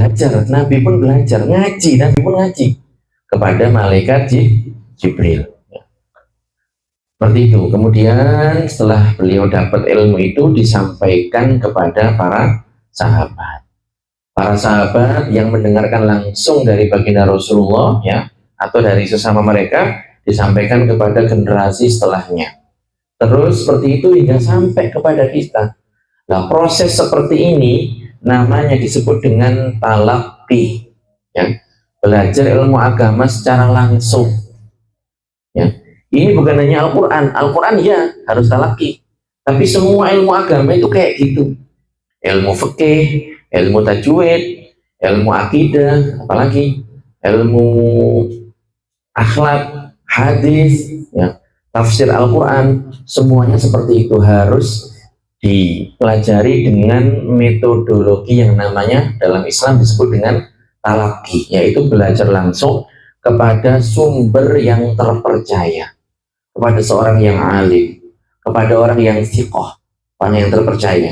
belajar, Nabi pun belajar, ngaji, Nabi pun ngaji kepada malaikat Jibril. Seperti itu. Kemudian setelah beliau dapat ilmu itu disampaikan kepada para sahabat. Para sahabat yang mendengarkan langsung dari baginda Rasulullah, ya, atau dari sesama mereka, disampaikan kepada generasi setelahnya. Terus seperti itu hingga sampai kepada kita. Nah, proses seperti ini namanya disebut dengan talaqi, ya, belajar ilmu agama secara langsung, ya. Ini bukan hanya Al-Quran. Al-Quran ya harus talaqi, tapi semua ilmu agama itu kayak gitu. Ilmu fikih, ilmu tajwid, ilmu akidah, apalagi ilmu akhlak, hadis, ya, tafsir Al-Quran, semuanya seperti itu, harus dipelajari dengan metodologi yang namanya dalam Islam disebut dengan talaqi, yaitu belajar langsung kepada sumber yang terpercaya, kepada seorang yang alim, kepada orang yang thiqah, orang yang terpercaya,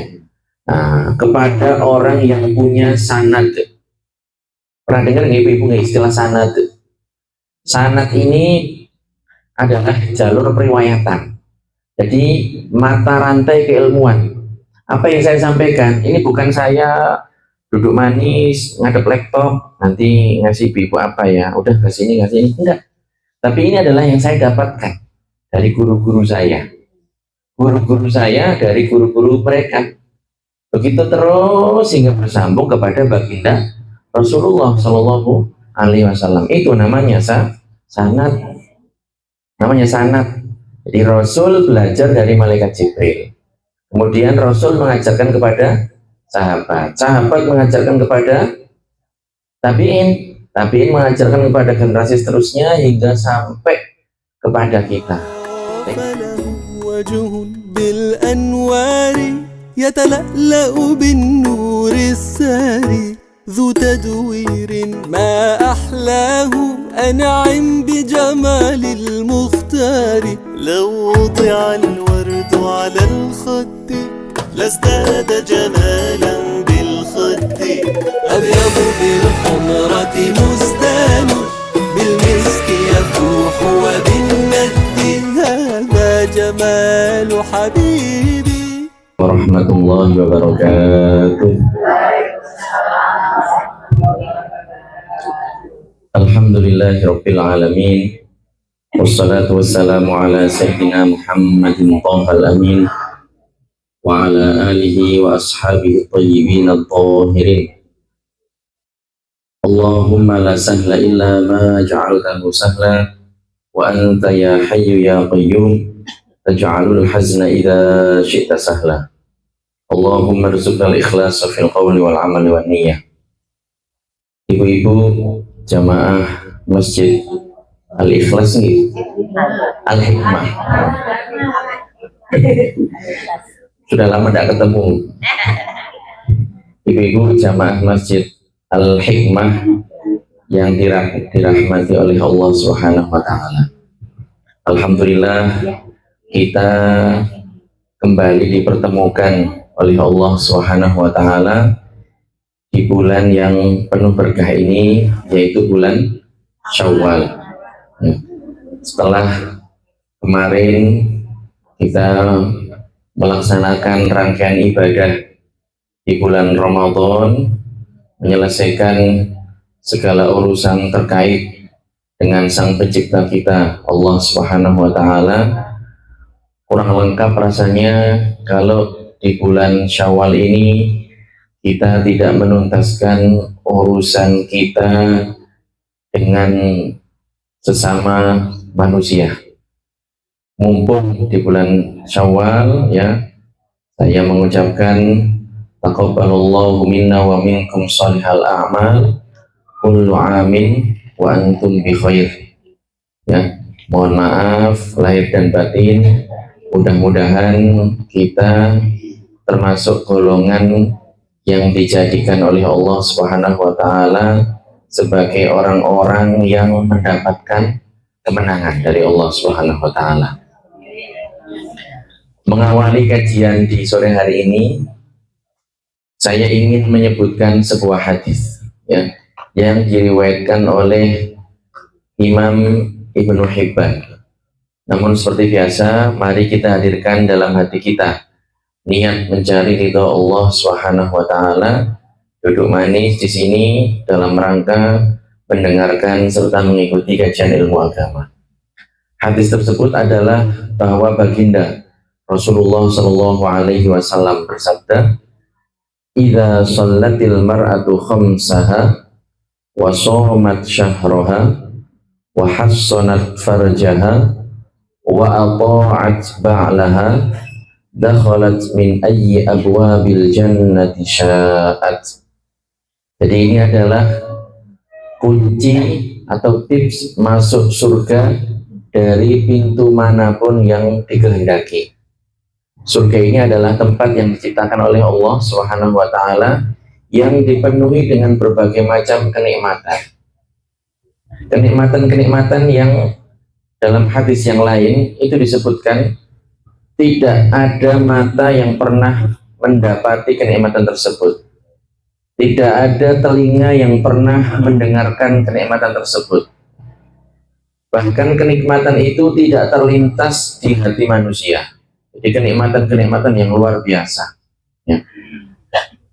nah, kepada orang yang punya sanad. Pernah dengar nggak ibu-ibu istilah sanad? Sanad ini adalah jalur periwayatan. Jadi mata rantai keilmuan. Apa yang saya sampaikan ini bukan saya duduk manis ngadep laptop nanti ngasih ibu apa ya, udah ke sini ngasih ini, enggak. Tapi ini adalah yang saya dapatkan dari guru-guru saya. Guru-guru saya dari guru-guru mereka. Begitu terus hingga bersambung kepada baginda Rasulullah Shallallahu Alaihi Wasallam. Itu namanya sanad. Namanya sanad. Jadi Rasul belajar dari malaikat Jibril. Kemudian Rasul mengajarkan kepada sahabat. Sahabat mengajarkan kepada tabi'in. Tabi'in mengajarkan kepada generasi seterusnya hingga sampai kepada kita. ذو تدوير ما أحلاه أنعم بجمال المختار لو وضع الورد على الخد لازداد جمالا بالخد أبيض بالحمرة مزدان بالمسك يفوح وبالند هذا جمال حبيبي ورحمة الله وبركاته. Alhamdulillahirabbil alamin. Wassalatu wassalamu ala sayyidina Muhammadin thahal amin wa ala alihi wa ashabihi thayyibin at-tahirin. Allahumma la sahla illa ma ja'altahu sahla wa anta ya hayyu ya qayyum taj'alul hazna idza syi'ta sahla. Allahumma rzuqna al-ikhlasa fil qawli wal amali wan niyyah. Ibu-ibu jamaah Masjid Al-Ikhlas nih, Al-Hikmah. Sudah lama tidak ketemu. Ibu-ibu jamaah Masjid Al-Hikmah yang dirahmati oleh Allah Subhanahu wa taala. Alhamdulillah kita kembali dipertemukan oleh Allah Subhanahu wa taala di bulan yang penuh berkah ini, yaitu bulan Syawal. Setelah kemarin kita melaksanakan rangkaian ibadah di bulan Ramadan, menyelesaikan segala urusan terkait dengan Sang Pencipta kita, Allah Subhanahu wa taala. Kurang lengkap rasanya kalau di bulan Syawal ini kita tidak menuntaskan urusan kita dengan sesama manusia. Mumpung di bulan Syawal, ya, saya mengucapkan taqabbalallahu minna wa minkum shalihal a'mal kullu amin wa antum bi khair. Ya, mohon maaf lahir dan batin, mudah-mudahan kita termasuk golongan yang dijadikan oleh Allah Subhanahu wa taala sebagai orang-orang yang mendapatkan kemenangan dari Allah Subhanahu wa taala. Mengawali kajian di sore hari ini, saya ingin menyebutkan sebuah hadis, ya, yang diriwayatkan oleh Imam Ibnu Hibban. Namun seperti biasa, mari kita hadirkan dalam hati kita niat mencari ridho Allah Subhanahu wa taala, duduk manis di sini dalam rangka mendengarkan serta mengikuti kajian ilmu agama. Hadis tersebut adalah bahwa baginda Rasulullah Shallallahu alaihi wasallam bersabda, "Idza shallatil mar'atu khamsaha wa shamat syahraha wa hassanat farjaha wa ata'at ba'laha dakhalat min ayyi abwabil jannati sya'at." Jadi ini adalah kunci atau tips masuk surga dari pintu manapun yang dikehendaki. Surga ini adalah tempat yang diciptakan oleh Allah Subhanahu wa taala yang dipenuhi dengan berbagai macam kenikmatan. Kenikmatan-kenikmatan yang dalam hadis yang lain itu disebutkan tidak ada mata yang pernah mendapati kenikmatan tersebut. Tidak ada telinga yang pernah mendengarkan kenikmatan tersebut. Bahkan kenikmatan itu tidak terlintas di hati manusia. Jadi kenikmatan-kenikmatan yang luar biasa. Ya.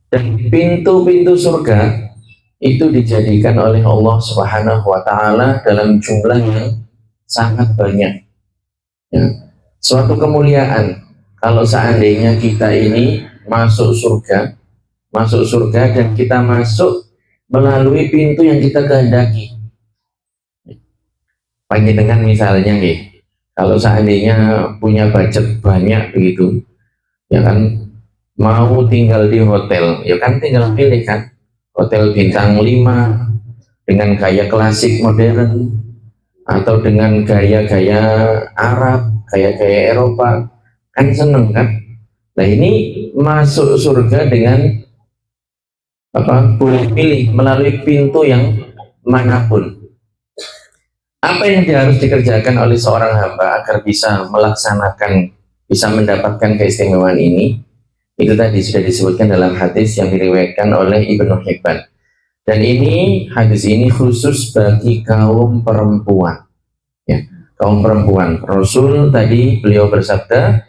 Dan pintu-pintu surga itu dijadikan oleh Allah Subhanahu wa taala dalam jumlah yang sangat banyak. Ya. Suatu kemuliaan kalau seandainya kita ini masuk surga dan kita masuk melalui pintu yang kita kehendaki. Panjenengan misalnya nih, kalau seandainya punya budget banyak begitu, ya kan, mau tinggal di hotel, ya kan tinggal pilih kan, hotel bintang 5 dengan gaya klasik modern atau dengan gaya-gaya Arab, gaya-gaya Eropa, kan seneng kan? Nah ini masuk surga dengan apa? Boleh pilih melalui pintu yang manapun. Apa yang harus dikerjakan oleh seorang hamba agar bisa melaksanakan, bisa mendapatkan keistimewaan ini? Itu tadi sudah disebutkan dalam hadis yang diriwayatkan oleh Ibnu Hibban. Dan ini hadis ini khusus bagi kaum perempuan. Ya, kaum perempuan. Rasul tadi beliau bersabda,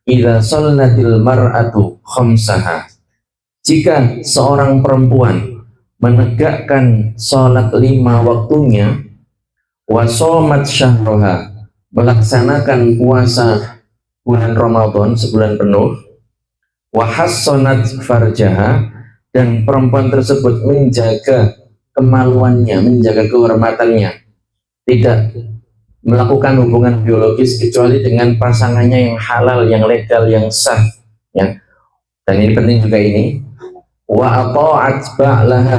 "Idza shallatil mar'atu khamsaha." Jika seorang perempuan menegakkan sholat 5 waktunya, wasomat syahroha, melaksanakan puasa bulan Ramadan sebulan penuh, wahassonat farjaha, dan perempuan tersebut menjaga kemaluannya, menjaga kehormatannya, tidak melakukan hubungan biologis kecuali dengan pasangannya yang halal, yang legal, yang sah, ya. Dan ini penting juga ini, wa ata'at ba'laha,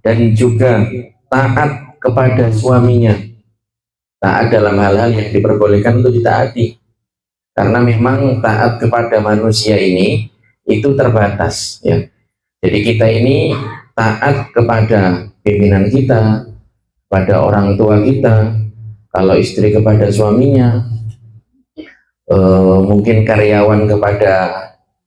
dan juga taat kepada suaminya. Taat dalam hal-hal yang diperbolehkan untuk ditaati, karena memang taat kepada manusia ini itu terbatas, ya. Jadi kita ini taat kepada pimpinan kita, pada orang tua kita, kalau istri kepada suaminya, mungkin karyawan kepada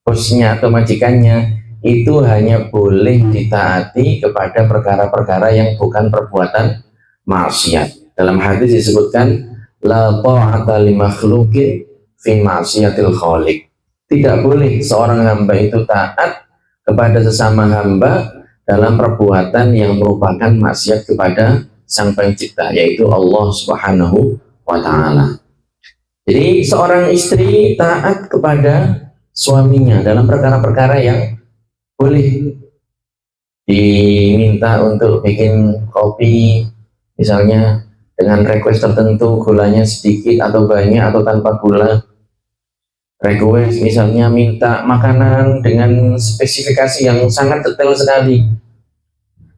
bosnya atau majikannya, itu hanya boleh ditaati kepada perkara-perkara yang bukan perbuatan maksiat. Dalam hadis disebutkan, la ta'ata li makhluqin fi ma'siyatil khaliq. Tidak boleh seorang hamba itu taat kepada sesama hamba dalam perbuatan yang merupakan maksiat kepada Sang Pencipta, yaitu Allah Subhanahu wa taala. Jadi seorang istri taat kepada suaminya dalam perkara-perkara yang boleh diminta untuk bikin kopi misalnya dengan request tertentu, gulanya sedikit atau banyak atau tanpa gula. Request misalnya minta makanan dengan spesifikasi yang sangat detail sekali,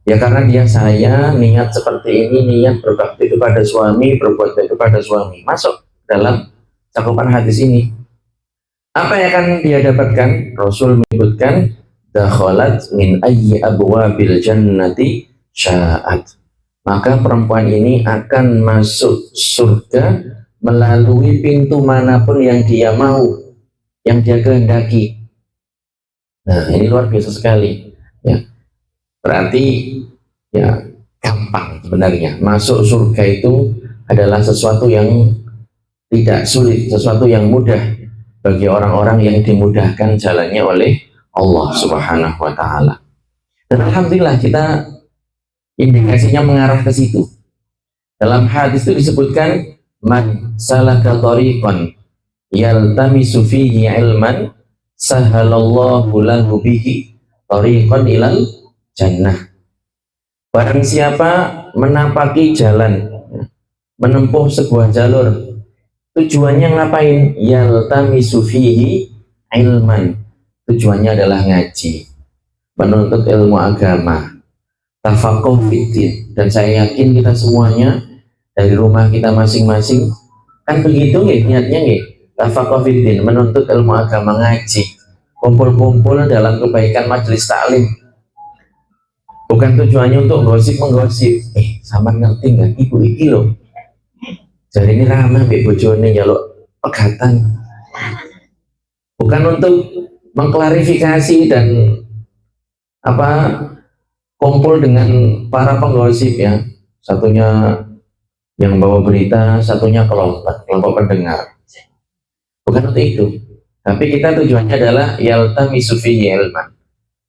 ya karena dia saya niat seperti ini, niat berbakti kepada suami, berbuat baik kepada suami, masuk dalam cakupan hadis ini. Apa yang akan dia dapatkan? Rasul menyebutkan, dakhalat min ayyi abwabil jannati sya'at. Maka perempuan ini akan masuk surga melalui pintu manapun yang dia mau, yang dia kehendaki. Nah, ini luar biasa sekali, ya. Berarti ya gampang sebenarnya. Masuk surga itu adalah sesuatu yang tidak sulit, sesuatu yang mudah bagi orang-orang yang dimudahkan jalannya oleh Allah Subhanahu wa taala. Dan alhamdulillah kita indikasinya mengarah ke situ. Dalam hadis itu disebutkan man salaka tariqan yaltamisu fihi ilman sahalallahu lahu bihi tariqan ilal jannah. Barang siapa menapaki jalan, menempuh sebuah jalur, tujuannya ngapain? Yaltamisu fihi ilman, tujuannya adalah ngaji, menuntut ilmu agama, tafaqquh fiddin. Dan saya yakin kita semuanya dari rumah kita masing-masing kan begitu nggih, niatnya nggih, tafaqquh fiddin, menuntut ilmu agama, ngaji, kumpul-kumpul dalam kebaikan majelis taklim. Bukan tujuannya untuk menggosip. Sama ngerti nggak ibu iki loh, jadi ini ramah mbak bojone jaluk pegatan. Bukan untuk mengklarifikasi dan kumpul dengan para penggosip ya, satunya yang bawa berita, satunya kelompok pendengar. Bukan untuk itu, tapi kita tujuannya adalah yaltamisu fihi ilman,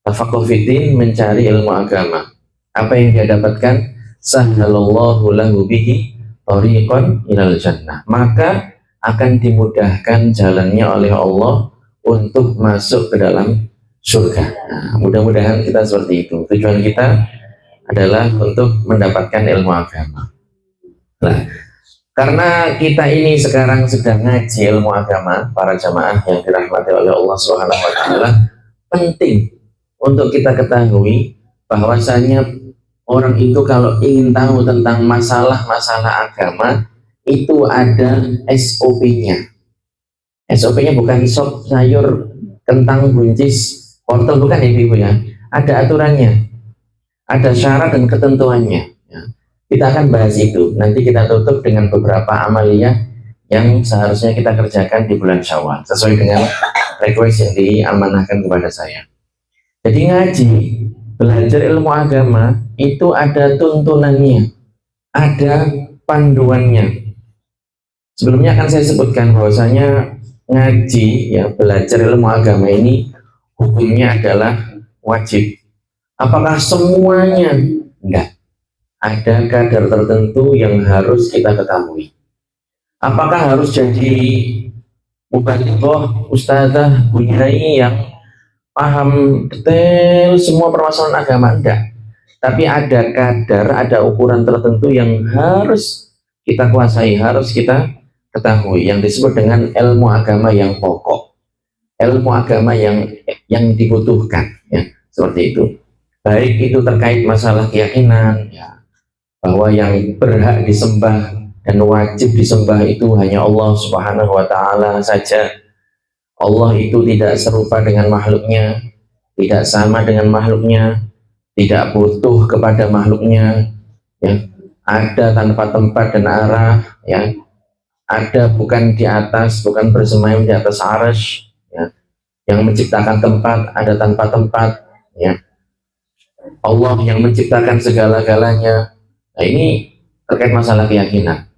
tafaqquh fiddin, mencari ilmu agama. Apa yang dia dapatkan? Sahhalallahu lahu bihi tariqan ilal jannah, maka akan dimudahkan jalannya oleh Allah untuk masuk ke dalam surga. Nah, mudah-mudahan kita seperti itu. Tujuan kita adalah untuk mendapatkan ilmu agama. Nah, karena kita ini sekarang sedang ngaji ilmu agama, para jamaah yang dirahmati oleh Allah Subhanahu wa taala, penting untuk kita ketahui bahwasanya orang itu kalau ingin tahu tentang masalah-masalah agama itu ada SOP-nya. SOP-nya bukan sop sayur kentang buncis wortel, bukan ya ibu ya. Ada aturannya, ada syarat dan ketentuannya. Ya. Kita akan bahas itu. Nanti kita tutup dengan beberapa amaliyah yang seharusnya kita kerjakan di bulan Syawal sesuai dengan request yang diamanahkan kepada saya. Jadi ngaji, belajar ilmu agama itu ada tuntunannya, ada panduannya. Sebelumnya akan saya sebutkan bahwasanya ngaji, ya belajar ilmu agama ini hukumnya adalah wajib. Apakah semuanya? Enggak. Ada kadar tertentu yang harus kita ketahui. Apakah harus jadi mubalighah, ustazah, bunyai yang paham detail semua permasalahan agama? Enggak. Tapi ada kadar, ada ukuran tertentu yang harus kita kuasai, harus kita ketahui, yang disebut dengan ilmu agama yang pokok, ilmu agama yang dibutuhkan, ya seperti itu. Baik itu terkait masalah keyakinan, ya, bahwa yang berhak disembah dan wajib disembah itu hanya Allah Subhanahu wa taala saja. Allah itu tidak serupa dengan makhluknya, tidak sama dengan makhluknya, tidak butuh kepada makhluknya, ya. Ada tanpa tempat dan arah, ya. Ada bukan di atas, bukan bersemayam di atas arsy, ya. Yang menciptakan tempat, ada tanpa tempat, ya. Allah yang menciptakan segala-galanya. Nah, ini terkait masalah keyakinan.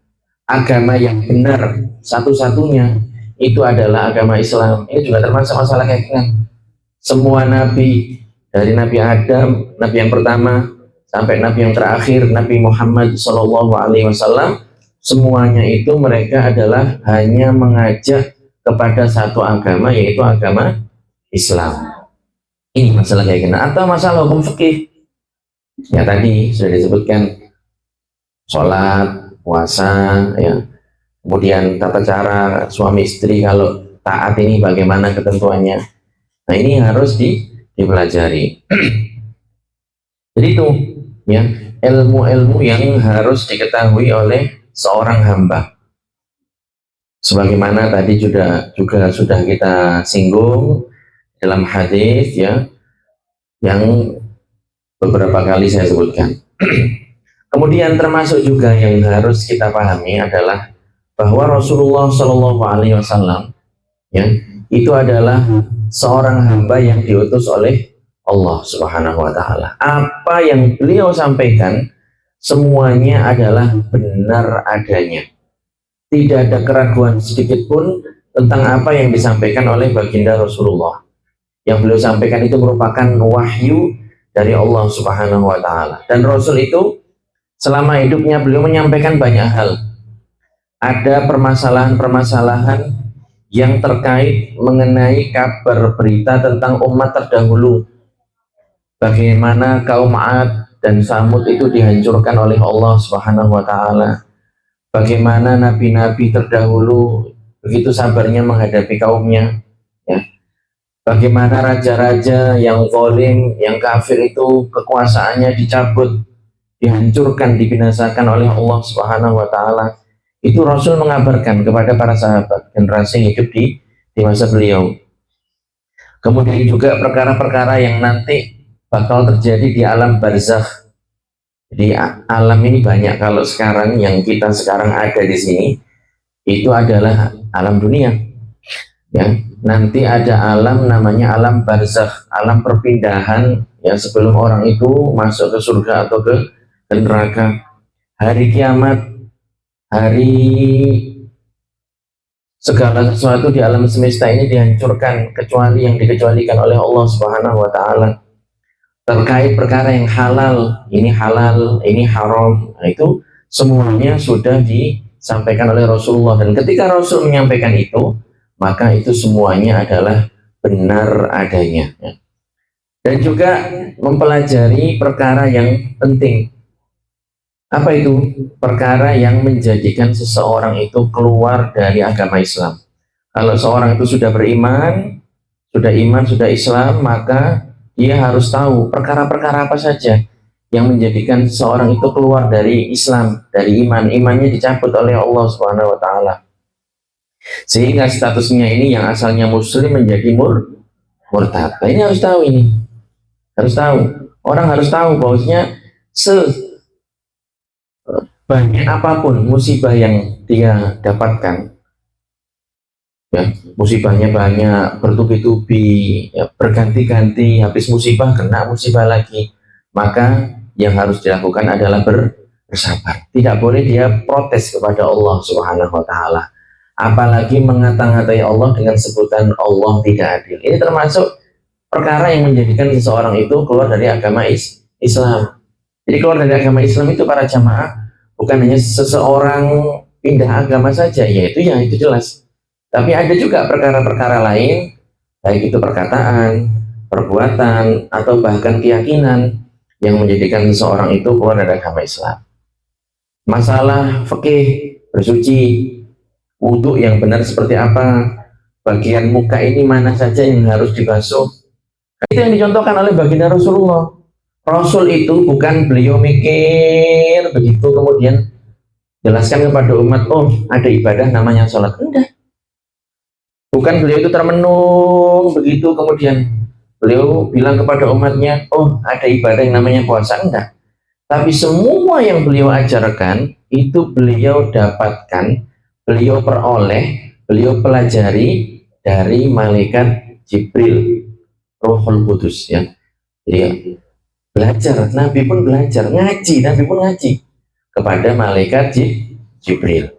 Agama yang benar satu-satunya itu adalah agama Islam. Ini juga termasuk masalah keyakinan. Semua nabi, dari Nabi Adam, nabi yang pertama sampai nabi yang terakhir, Nabi Muhammad SAW, semuanya itu mereka adalah hanya mengajak kepada satu agama, yaitu agama Islam. Ini masalah keyakinan. Atau masalah hukum fikih, ya tadi sudah disebutkan, sholat, puasa, ya, kemudian tata cara suami istri kalau taat ini bagaimana ketentuannya. Nah, ini harus dipelajari. Jadi itu, ya, ilmu-ilmu yang harus diketahui oleh seorang hamba. Sebagaimana tadi juga sudah kita singgung dalam hadis, ya, yang beberapa kali saya sebutkan. Kemudian termasuk juga yang harus kita pahami adalah bahwa Rasulullah SAW, ya, itu adalah seorang hamba yang diutus oleh Allah Subhanahu wa Ta'ala. Apa yang beliau sampaikan semuanya adalah benar adanya. Tidak ada keraguan sedikit pun tentang apa yang disampaikan oleh baginda Rasulullah. Yang beliau sampaikan itu merupakan wahyu dari Allah Subhanahu wa Ta'ala. Dan Rasul itu selama hidupnya beliau menyampaikan banyak hal. Ada permasalahan-permasalahan yang terkait mengenai kabar berita tentang umat terdahulu. Bagaimana kaum Ad dan Samud itu dihancurkan oleh Allah Subhanahu wa Ta'ala. Bagaimana nabi-nabi terdahulu begitu sabarnya menghadapi kaumnya, ya. Bagaimana raja-raja yang zalim, yang kafir itu kekuasaannya dicabut, dihancurkan, dibinasakan oleh Allah Subhanahu wa Ta'ala. Itu Rasul mengabarkan kepada para sahabat generasi yang hidup di masa beliau. Kemudian juga perkara-perkara yang nanti bakal terjadi di alam barzakh. Jadi alam ini banyak. Kalau sekarang yang kita sekarang ada di sini itu adalah alam dunia. Ya, nanti ada alam namanya alam barzakh, alam perpindahan, ya, sebelum orang itu masuk ke surga atau ke neraka. Hari kiamat, hari segala sesuatu di alam semesta ini dihancurkan kecuali yang dikecualikan oleh Allah Subhanahu wa Ta'ala. Terkait perkara yang halal, ini haram, nah, itu semuanya sudah disampaikan oleh Rasulullah. Dan ketika Rasul menyampaikan itu, maka itu semuanya adalah benar adanya. Dan juga mempelajari perkara yang penting. Apa itu? Perkara yang menjadikan seseorang itu keluar dari agama Islam. Kalau seorang itu sudah beriman, sudah Islam, maka dia harus tahu perkara-perkara apa saja yang menjadikan seseorang itu keluar dari Islam, dari iman. Imannya dicabut oleh Allah Subhanahu wa Ta'ala. Sehingga statusnya ini yang asalnya muslim menjadi murtad. Nah, ini harus tahu ini. Harus tahu. Orang harus tahu bahwasanya banyak apapun musibah yang dia dapatkan, ya, musibahnya banyak, bertubi-tubi, ya, berganti-ganti, habis musibah kena musibah lagi, maka yang harus dilakukan adalah bersabar. Tidak boleh dia protes kepada Allah Subhanahu wa Ta'ala, apalagi mengata-ngatai Allah dengan sebutan Allah tidak adil. Ini termasuk perkara yang menjadikan seseorang itu keluar dari agama Islam. Jadi keluar dari agama Islam itu para jamaah bukan hanya seseorang pindah agama saja, yaitu ya itu jelas. Tapi ada juga perkara-perkara lain, baik itu perkataan, perbuatan, atau bahkan keyakinan yang menjadikan seseorang itu keluar dari agama Islam. Masalah fikih, bersuci, wudhu yang benar seperti apa, bagian muka ini mana saja yang harus dibasuh. Itu yang dicontohkan oleh baginda Rasulullah. Rasul itu bukan beliau mikir begitu kemudian jelaskan kepada umat, oh ada ibadah namanya sholat. Enggak. Bukan beliau itu termenung begitu kemudian beliau bilang kepada umatnya, oh ada ibadah yang namanya puasa. Enggak. Tapi semua yang beliau ajarkan itu beliau dapatkan, beliau peroleh, beliau pelajari dari malaikat Jibril, Ruhul Qudus, ya. Jadi belajar, Nabi pun belajar, ngaji, Nabi pun ngaji kepada malaikat Jibril.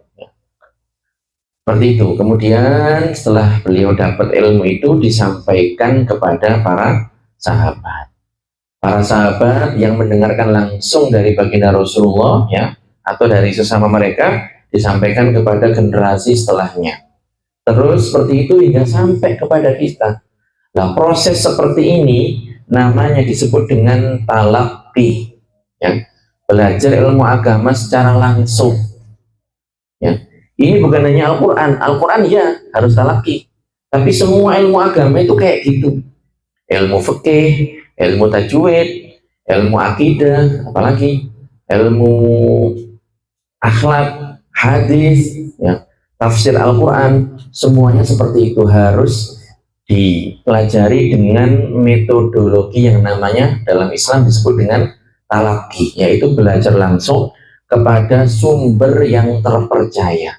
Seperti itu. Kemudian setelah beliau dapat ilmu itu disampaikan kepada para sahabat. Para sahabat yang mendengarkan langsung dari baginda Rasulullah, ya, atau dari sesama mereka, disampaikan kepada generasi setelahnya. Terus seperti itu hingga sampai kepada kita. Nah, proses seperti ini namanya disebut dengan talaqi, ya, belajar ilmu agama secara langsung, ya. Ini bukan hanya Al-Quran. Al-Quran ya harus talaqi, tapi semua ilmu agama itu kayak gitu. Ilmu fikih, ilmu tajwid, ilmu akidah, apalagi ilmu akhlak, hadis, ya, tafsir Al-Quran, semuanya seperti itu harus dipelajari dengan metodologi yang namanya dalam Islam disebut dengan talaqi, yaitu belajar langsung kepada sumber yang terpercaya,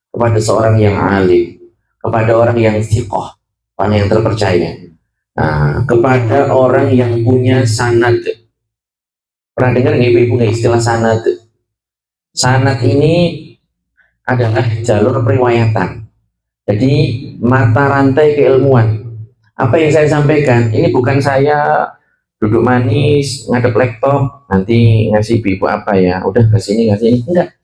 kepada seorang yang alim, kepada orang yang thiqah, orang yang terpercaya. Nah, kepada orang yang punya sanad. Pernah dengar nggak ibu-ibu nggak istilah sanad? Sanad ini adalah jalur periwayatan. Jadi mata rantai keilmuan. Apa yang saya sampaikan ini bukan saya duduk manis ngadep laptop nanti ngasih ibu apa ya udah ke sini ngasih ini enggak.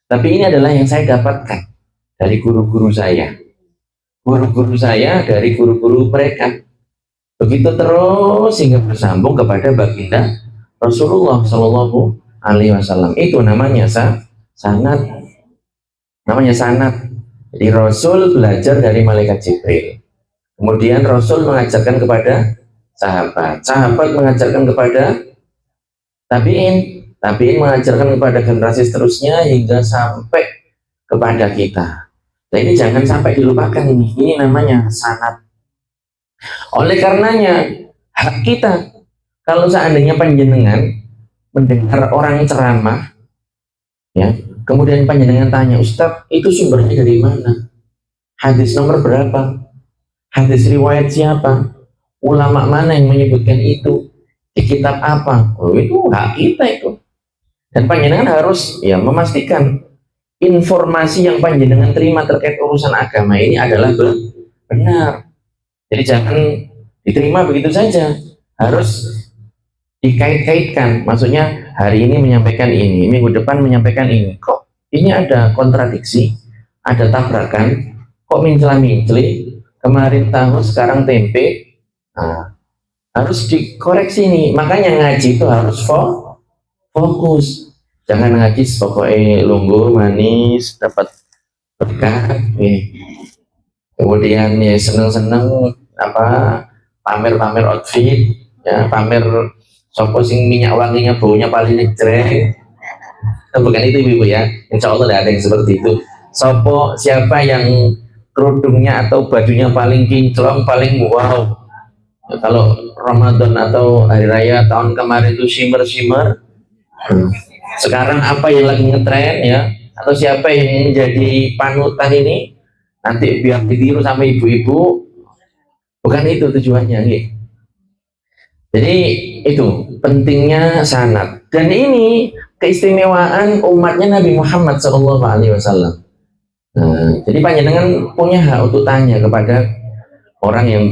Tapi ini adalah yang saya dapatkan dari guru-guru saya. Guru-guru saya dari guru-guru mereka. Begitu terus hingga bersambung kepada baginda Rasulullah Shallallahu Alaihi Wasallam. Itu namanya sanad. Namanya sanad. Jadi Rasul belajar dari malaikat Jibril. Kemudian Rasul mengajarkan kepada sahabat. Sahabat mengajarkan kepada tabiin. Tabiin mengajarkan kepada generasi seterusnya hingga sampai kepada kita. Nah ini jangan sampai dilupakan ini. Ini namanya sanad. Oleh karenanya hak kita kalau seandainya panjenengan mendengar orang ceramah, ya, kemudian panjenengan tanya, Ustadz itu sumbernya dari mana? Hadis nomor berapa? Hadis riwayat siapa? Ulama mana yang menyebutkan itu? Di kitab apa? Oh itu hak kita itu. Dan panjenengan harus ya memastikan informasi yang panjenengan terima terkait urusan agama ini adalah benar. Jadi jangan diterima begitu saja, harus dikait-kaitkan. Maksudnya hari ini menyampaikan ini, minggu depan menyampaikan ini. Kok ini ada kontradiksi, ada tabrakan, kok mincela-minceli, kemarin tahu sekarang tempe. Nah, harus dikoreksi nih. Makanya ngaji itu harus fokus. Jangan ngaji pokoknya lungguh manis dapat berkah. Kemudian ya seneng-seneng apa pamer-pamer outfit, ya pamer sopo sing minyak wanginya baunya paling ngejreng. Bukan itu ibu ya, insya Allah tidak ada yang seperti itu. Sopo siapa yang kerudungnya atau bajunya paling kinclong paling wow. Ya, kalau Ramadan atau hari raya tahun kemarin itu shimmer, sekarang apa yang lagi ngetren ya, atau siapa yang menjadi panutan ini nanti biar ditiru sama ibu-ibu. Bukan itu tujuannya nih. Jadi itu pentingnya sanad. Dan ini keistimewaan umatnya Nabi Muhammad SAW. Nah, jadi panjenengan punya hak untuk tanya kepada orang yang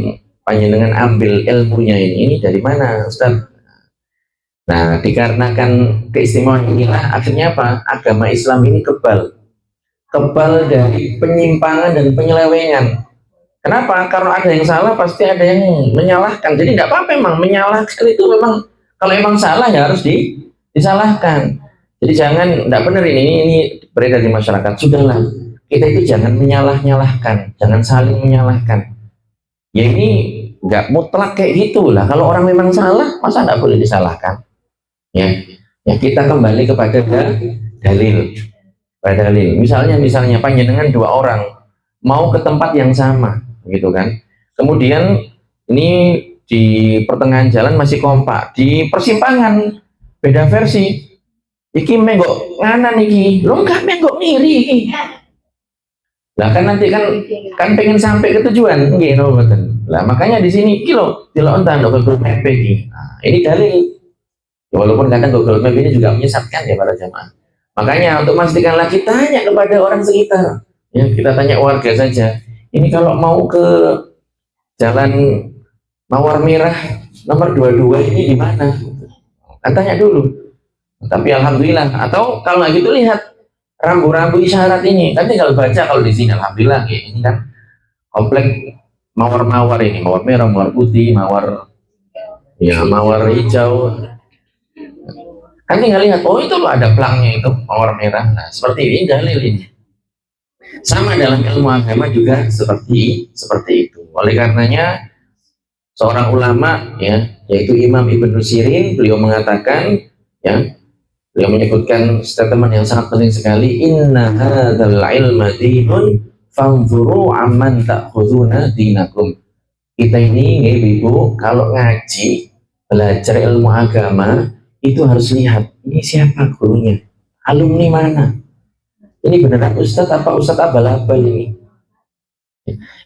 panjenengan ambil ilmunya ini dari mana, Ustaz? Nah, dikarenakan keistimewaan inilah akhirnya apa? Agama Islam ini kebal dari penyimpangan dan penyelewengan. Kenapa? Karena ada yang salah pasti ada yang menyalahkan. Jadi tidak apa-apa memang menyalahkan itu memang kalau memang salah ya harus disalahkan. Jadi jangan tidak benar ini beredar di masyarakat. Sudahlah kita itu jangan menyalah-nyalahkan, jangan saling menyalahkan. Ya ini nggak mutlak kayak gitulah. Kalau orang memang salah masa nggak boleh disalahkan? Ya kita kembali kepada dalil. Pada dalil. Misalnya panjenengan dua orang mau ke tempat yang sama. Gitu kan, kemudian ini di pertengahan jalan masih kompak, di persimpangan beda versi, iki menggok nganan iki, lo enggak menggok ngiri iki. Lah kan nanti kan pengen sampai ke tujuan gitu betul. Lah makanya di sini kilo entar Google Map iki. Nah, ini dalil. Walaupun kadang Google Map ini juga menyesatkan ya para jamaah. Makanya untuk memastikan lagi tanya kepada orang sekitar. Ya, kita tanya warga saja. Ini kalau mau ke jalan Mawar Merah nomor 22 ini di mana? Kan tanya dulu. Tapi alhamdulillah. Atau kalau nggak gitu lihat rambu-rambu isyarat ini. Kan tinggal baca kalau di sini. Alhamdulillah ya, ini kan komplek mawar-mawar ini, mawar merah, mawar putih, mawar hijau. Kan tinggal lihat. Oh itu loh ada pelangnya itu mawar merah. Nah seperti ini dalil ini. Sama dalam ilmu agama juga seperti itu. Oleh karenanya seorang ulama ya yaitu Imam Ibnu Sirin beliau mengatakan ya beliau menyebutkan statement yang sangat penting sekali, inna hadzal ilma dinun fanzuru amman ta'khuduna dinakum. Kita ini ibu kalau ngaji belajar ilmu agama itu harus lihat ini siapa gurunya, alumni mana. Ini beneran Ustadz apa Ustadz abal-abal ini?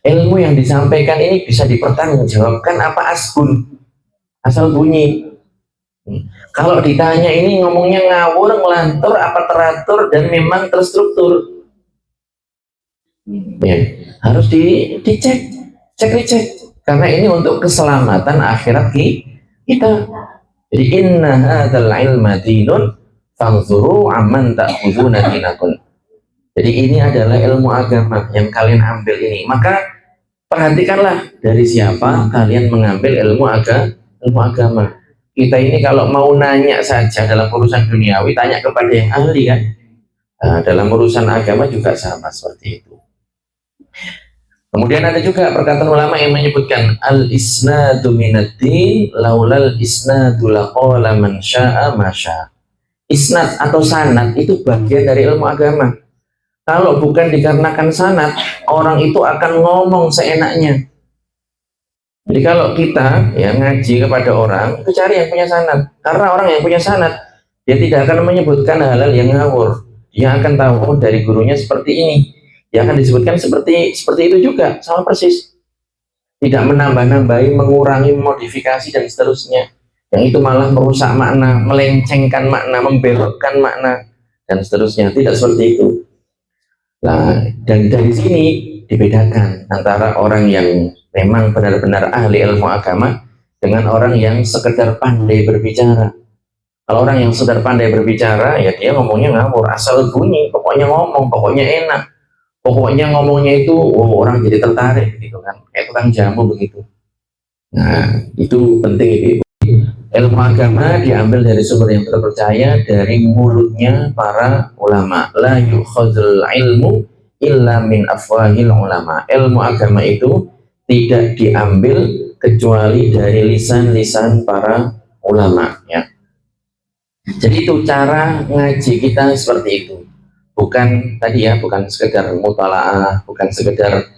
Ilmu yang disampaikan ini bisa dipertanggungjawabkan apa asal bunyi. Kalau ditanya ini ngomongnya ngawur, ngelantur, apa teratur dan memang terstruktur, ya harus dicek, dicek, karena ini untuk keselamatan akhirat kita. Jadi inna hadzal ilma dinun fanzuru amman ta'khuduna dinakum. Jadi ini adalah ilmu agama yang kalian ambil ini, maka perhatikanlah dari siapa kalian mengambil ilmu agama. Kita ini kalau mau nanya saja dalam urusan duniawi, tanya kepada yang ahli kan. Nah, dalam urusan agama juga sama seperti itu. Kemudian ada juga perkataan ulama yang menyebutkan al-isnadu minaddin laulal isnadu laqala man syaa ma syaa. Isnad atau sanad itu bagian dari ilmu agama. Kalau bukan dikarenakan sanad, orang itu akan ngomong seenaknya. Jadi kalau kita ya ngaji kepada orang, itu cari yang punya sanad. Karena orang yang punya sanad, dia tidak akan menyebutkan hal-hal yang ngawur. Dia akan tahu oh, dari gurunya seperti ini. Dia akan disebutkan seperti itu juga, sama persis. Tidak menambah-nambahi, mengurangi, modifikasi dan seterusnya. Yang itu malah merusak makna, melencengkan makna, membelokkan makna dan seterusnya. Tidak seperti itu. Nah, dan dari sini dibedakan antara orang yang memang benar-benar ahli ilmu agama dengan orang yang sekedar pandai berbicara. Kalau orang yang sekedar pandai berbicara, ya dia ngomongnya ngawur, asal bunyi, pokoknya ngomong, pokoknya enak, pokoknya ngomongnya itu oh, orang jadi tertarik gitu kan, kayak tukang jamu begitu. Nah, itu penting itu. Ilmu agama diambil dari sumber yang terpercaya, dari mulutnya para ulama. La yukhadzul ilmu illa min afwahil ulama. Ilmu agama itu tidak diambil kecuali dari lisan-lisan para ulama ya. Jadi itu cara ngaji kita seperti itu. Bukan tadi ya, bukan sekedar mutalaah, bukan sekedar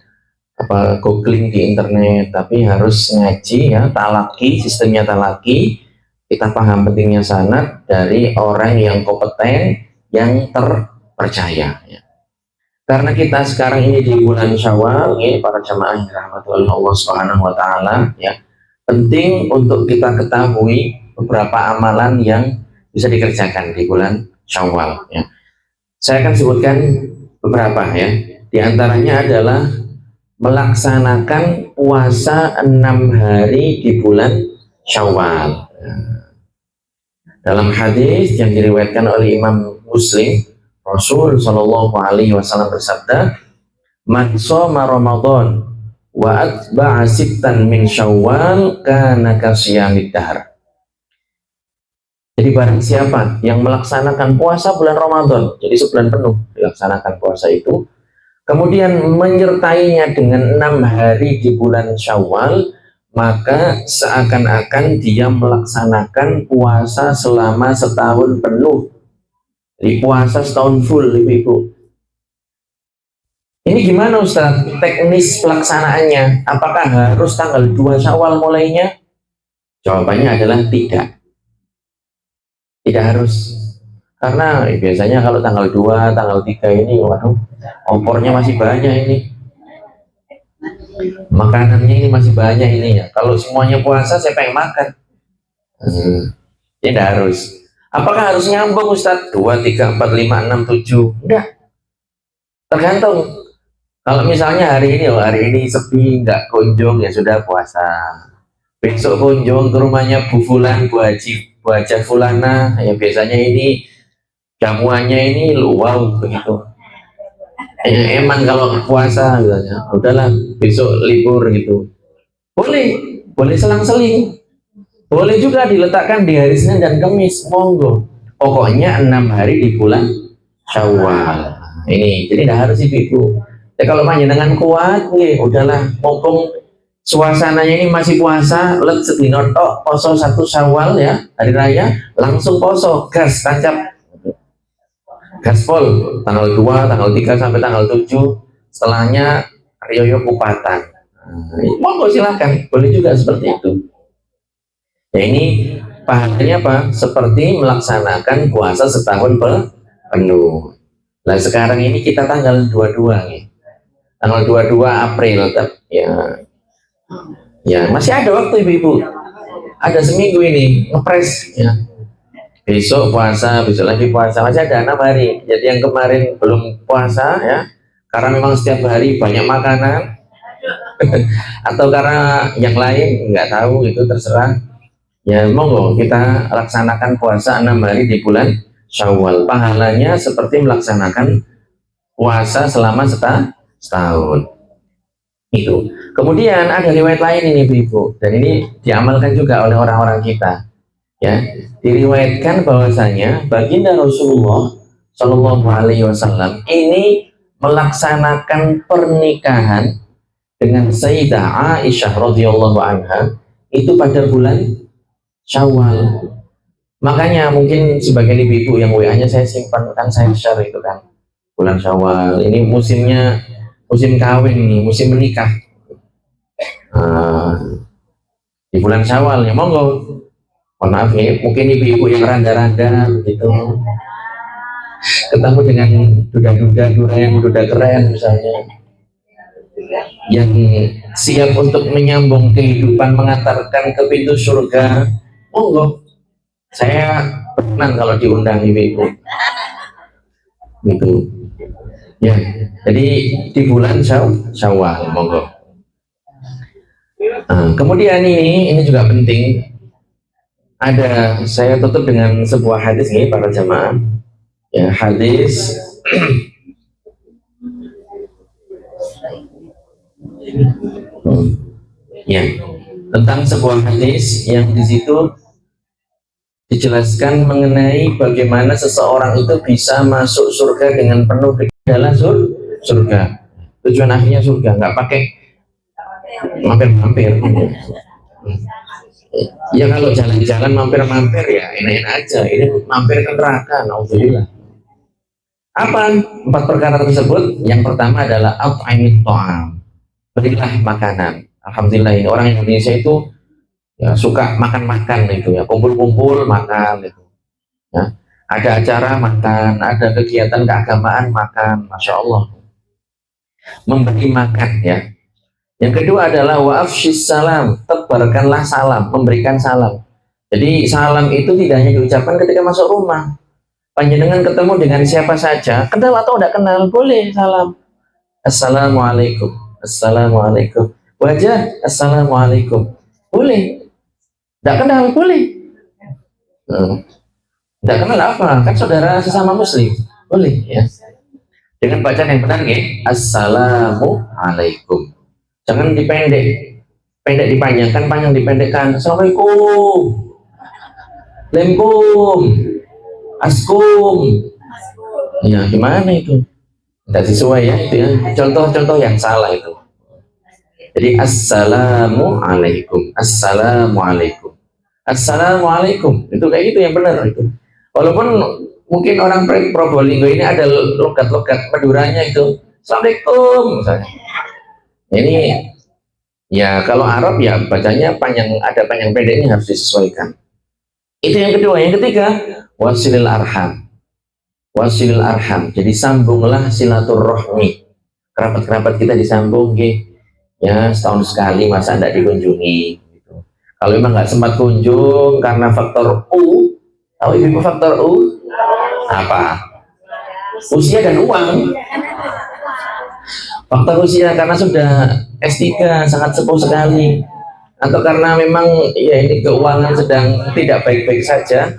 apa googling di internet, tapi harus ngaji ya, talaki, sistemnya talaki. Kita paham pentingnya sanad dari orang yang kompeten, yang terpercaya ya. Karena kita sekarang ini di bulan Syawal ya, para jamaah yang dirahmati oleh Allah Subhanahu wa taala ya, penting untuk kita ketahui beberapa amalan yang bisa dikerjakan di bulan Syawal ya. Saya akan sebutkan beberapa ya. Di antaranya adalah melaksanakan puasa 6 hari di bulan Syawal. Dalam hadis yang diriwayatkan oleh Imam Muslim, Rasul Shallallahu Alaihi Wasallam bersabda, "Man shoma Ramadan wa atba'a sittan min Syawal kana kasiyamid dahr." Jadi barang siapa yang melaksanakan puasa bulan Ramadan, jadi sebulan penuh dilaksanakan puasa itu, kemudian menyertainya dengan 6 hari di bulan Syawal, maka seakan-akan dia melaksanakan puasa selama setahun penuh. Jadi puasa setahun full, Ibu. Ini gimana Ustaz? Teknis pelaksanaannya? Apakah harus tanggal 2 Syawal mulainya? Jawabannya adalah tidak. Tidak harus. Karena biasanya kalau tanggal 2, tanggal 3 ini, waduh, opornya masih banyak ini. Makanannya ini masih banyak ini ya. Kalau semuanya puasa, saya pengen makan. Tidak harus. Apakah harus nyambung Ustaz? 2, 3, 4, 5, 6, 7? Enggak. Tergantung. Kalau misalnya hari ini sepi, nggak kunjung, ya sudah puasa. Besok kunjung ke rumahnya Bu Fulan, Bu Haja Fulana, ya biasanya ini jamuannya ini wow begitu. Emang kalau puasa misalnya, udahlah besok libur gitu. Boleh selang-seling. Boleh juga diletakkan di hari Senin dan Kamis, monggo. Pokoknya 6 hari di bulan Syawal. Ini jadi tidak harus ibu. Ya kalau panjenengan kuat, nih udahlah, mumpung suasananya ini masih puasa, let sedino tok poso 1 Syawal ya, hari raya, langsung poso, gas tancap. Gaspol tanggal 2, tanggal 3 sampai tanggal 7, setelahnya riyo kupatan. Monggo silahkan, boleh juga seperti itu. Ya ini pahalanya apa? Seperti melaksanakan puasa setahun penuh. Nah sekarang ini kita tanggal 22 nih. tanggal 22 April ya, ya masih ada waktu ibu-ibu, ada seminggu ini ngepres ya, besok puasa, besok lagi puasa, masih ada 6 hari. Jadi yang kemarin belum puasa ya, karena memang setiap hari banyak makanan atau karena yang lain nggak tahu, itu terserah ya. Monggo kita laksanakan puasa 6 hari di bulan Syawal, pahalanya seperti melaksanakan puasa selama setahun itu. Kemudian ada riwayat lain ini ibu, dan ini diamalkan juga oleh orang-orang kita ya. Diriwayatkan bahwasanya baginda Rasulullah Shallallahu Alaihi Wasallam ini melaksanakan pernikahan dengan Sayyidah Aisyah radhiyallahu anha itu pada bulan Syawal. Makanya mungkin sebagian ibu-ibu yang WA-nya saya simpan, kan saya share itu kan, bulan Syawal ini musimnya, musim kawin ini, musim menikah. Di bulan Syawal ya, monggo. Mohon maaf ya, mungkin ibu-ibu yang randa-randa begitu, ketemu dengan duda-duda keren, duda keren misalnya, yang siap untuk menyambung kehidupan, mengantarkan ke pintu surga, monggo. Saya senang kalau diundang ibu-ibu gitu ya. Jadi di bulan Syawal, monggo. Kemudian ini juga penting. Ada, saya tutup dengan sebuah hadis nih para jamaah ya, hadis ya, tentang sebuah hadis yang di situ dijelaskan mengenai bagaimana seseorang itu bisa masuk surga dengan penuh dalam surga. Tujuan akhirnya surga, nggak pakai mampir-mampir. Ya kalau jalan-jalan mampir-mampir ya enak-enak aja, ini mampir ke neraka, naudzubillah. Apa 4 perkara tersebut? Yang pertama adalah at'imit ta'am, berilah makanan. Alhamdulillah ini orang Indonesia itu ya suka makan-makan itu ya, kumpul-kumpul makan itu ya. Ada acara makan, ada kegiatan keagamaan makan, masya Allah, memberi makan ya. Yang kedua adalah wa'afshis salam, tebarkanlah salam, memberikan salam. Jadi salam itu tidak hanya diucapkan ketika masuk rumah. Panjenengan ketemu dengan siapa saja, kenal atau tidak kenal, boleh salam. Assalamualaikum, assalamualaikum. Wajah, assalamualaikum, boleh. Tidak kenal, boleh. Tidak kenal apa? Kan saudara sesama muslim, boleh ya. Dengan bacaan yang benar ya, assalamualaikum. Jangan dipendek, pendek dipanjangkan, panjang dipendekkan. Assalamualaikum, lemkum, askum. Ya gimana itu? Tidak sesuai ya itu ya. Contoh-contoh yang salah itu. Jadi assalamualaikum, assalamualaikum, assalamualaikum. Itu kayak gitu yang benar itu. Walaupun mungkin orang Probolinggo ini ada logat-logat Maduranya itu. Assalamualaikum misalnya. Ini ya kalau Arab ya bacanya panjang, ada panjang pendeknya, harus disesuaikan. Itu yang kedua. Yang ketiga, wasilil arham, wasilil arham. Jadi sambunglah silaturahmi, kerabat-kerabat kita disambung ya, setahun sekali masa tidak dikunjungi gitu. Kalau memang nggak sempat kunjung karena faktor U, tahu ibu faktor U apa? Usia dan uang. Faktor usia karena sudah S3 sangat sepuh sekali, atau karena memang ya ini keuangan sedang tidak baik-baik saja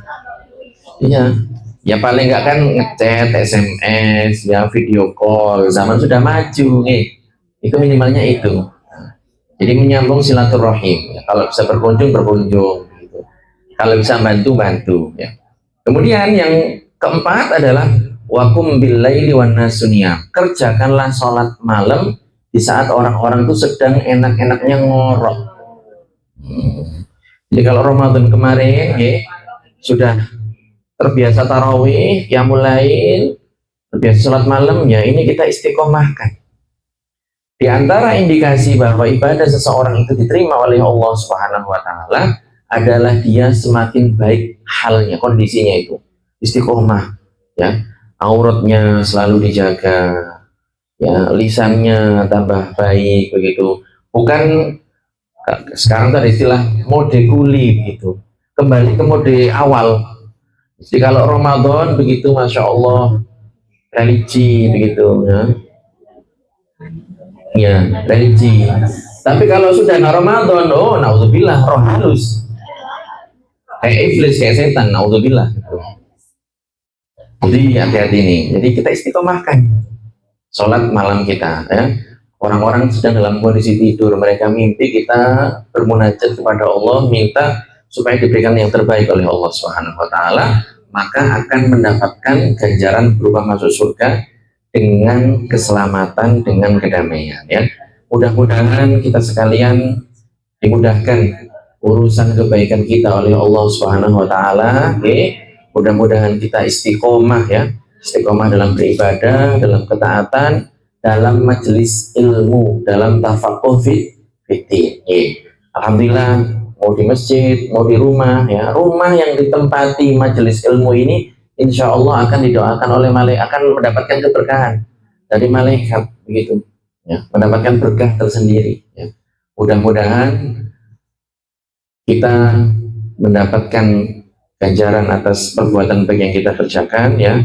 ya paling nggak kan ngechat, SMS ya, video call, zaman sudah maju nih, itu minimalnya itu. Jadi menyambung silaturahim ya, kalau bisa berkunjung gitu, kalau bisa bantu ya. Kemudian yang keempat adalah wakum billaili wan nasuniyam, kerjakanlah sholat malam di saat orang-orang itu sedang enak-enaknya ngorok. Jadi kalau Ramadan kemarin ya, sudah terbiasa tarawih, qiyamul lail, terbiasa sholat malam ya, ini kita istiqomahkan. Di antara indikasi bahwa ibadah seseorang itu diterima oleh Allah Subhanahu wa Ta'ala adalah dia semakin baik halnya, kondisinya itu istiqomah ya, auratnya selalu dijaga, ya lisannya tambah baik begitu. Bukan sekarang ada istilah mode kuli gitu, kembali ke mode awal. Jadi kalau Ramadan begitu, masya Allah, religi begitu ya religi. Tapi kalau sudah Ramadan, oh naudzubillah, roh halus, kayak iblis, kayak setan, naudzubillah gitu. Jadi hati-hati nih. Jadi kita istiqomahkan sholat malam kita ya. Orang-orang sedang dalam kondisi tidur, mereka mimpi, kita bermunajat kepada Allah, minta supaya diberikan yang terbaik oleh Allah Subhanahu wa taala, maka akan mendapatkan ganjaran berupa masuk surga dengan keselamatan, dengan kedamaian ya. Mudah-mudahan kita sekalian dimudahkan urusan kebaikan kita oleh Allah Subhanahu wa taala. Mudah-mudahan kita istiqomah ya, istiqomah dalam beribadah, dalam ketaatan, dalam majelis ilmu, dalam tafakuh fiddin. Alhamdulillah, mau di masjid, mau di rumah ya, rumah yang ditempati majelis ilmu ini insya Allah akan didoakan oleh malaikat, akan mendapatkan keberkahan dari malaikat begitu ya, mendapatkan berkah tersendiri ya. Mudah-mudahan kita mendapatkan ganjaran atas perbuatan baik yang kita kerjakan ya.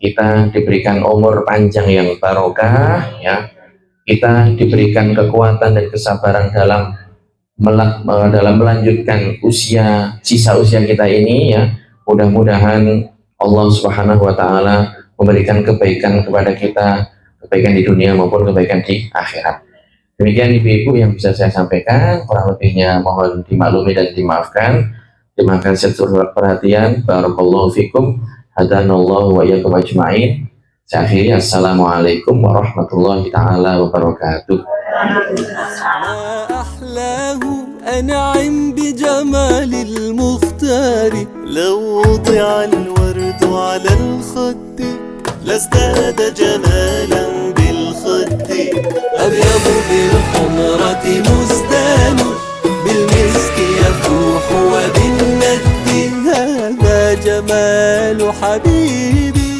Kita diberikan umur panjang yang barokah ya, kita diberikan kekuatan dan kesabaran dalam melanjutkan sisa usia kita ini ya. Mudah-mudahan Allah Subhanahu wa taala memberikan kebaikan kepada kita, kebaikan di dunia maupun kebaikan di akhirat. Demikian ibu-ibu yang bisa saya sampaikan, kurang lebihnya mohon dimaklumi dan dimaafkan. Terima kasih atas perhatian. Barakallahu fikum. Hadanallahu wa iyyakum ajma'in. Saya akhiri, assalamualaikum warahmatullahi taala wabarakatuh. أنعم بجمال المختار لو وضع الورد على الخد لازداد جمالا بالخد أبيض بالحمرة مزدان بالمسك يفوح وبالند هذا جمال حبيبي